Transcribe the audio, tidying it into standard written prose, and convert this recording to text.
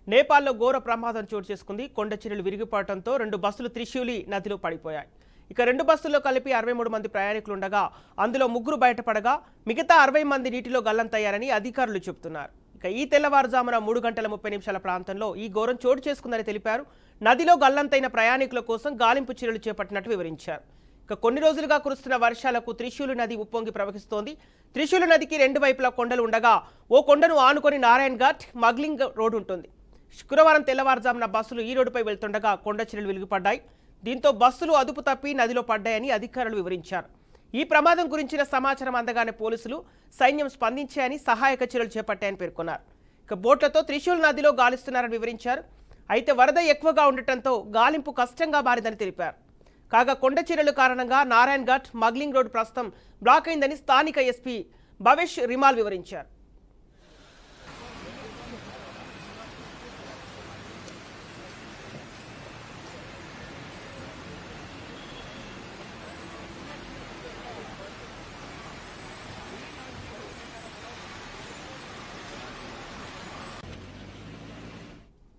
నేపాల్లో ఘోర ప్రమాదం చోటు చేసుకుంది. కొండ చర్యలు విరిగిపడటంతో 2 బస్సులు త్రిశూలి నదిలో పడిపోయాయి. ఇక 2 బస్సుల్లో కలిపి 63 మంది ప్రయాణికులు ఉండగా అందులో 3 బయటపడగా మిగతా 60 మంది నీటిలో గల్లంతయ్యారని అధికారులు చెబుతున్నారు. ఇక ఈ తెల్లవారుజామున 3:30 ప్రాంతంలో ఈ ఘోరం చోటు చేసుకుందని తెలిపారు. నదిలో గల్లంతైన ప్రయాణికుల కోసం గాలింపు చర్యలు చేపట్టినట్టు వివరించారు. ఇక కొన్ని రోజులుగా కురుస్తున్న వర్షాలకు త్రిశూలి నది ఉప్పొంగి ప్రవహిస్తోంది. త్రిశూలి నదికి 2 వైపులా కొండలు ఉండగా ఓ కొండను ఆనుకొని నారాయణ్ ఘాట్ మగ్లింగ్ రోడ్ ఉంటుంది. శుక్రవారం తెల్లవారుజామున బస్సులు ఈ రోడ్డుపై వెళ్తుండగా కొండ చర్యలు వెలుగుపడ్డాయి. దీంతో బస్సులు అదుపు తప్పి నదిలో పడ్డాయని అధికారులు వివరించారు. ఈ ప్రమాదం గురించిన సమాచారం అందగానే పోలీసులు, సైన్యం స్పందించాయని, సహాయక చర్యలు చేపట్టాయని పేర్కొన్నారు. ఇక బోట్లతో త్రిశూల్ నదిలో గాలిస్తున్నారని వివరించారు. అయితే వరద ఎక్కువగా ఉండటంతో గాలింపు కష్టంగా మారిందని తెలిపారు. కాగా కొండ చర్యల కారణంగా నారాయణ్ ఘాట్ మగ్లింగ్ రోడ్ ప్రస్తుతం బ్లాక్ అయిందని స్థానిక ఎస్పీ భవేష్ రిమాల్ వివరించారు.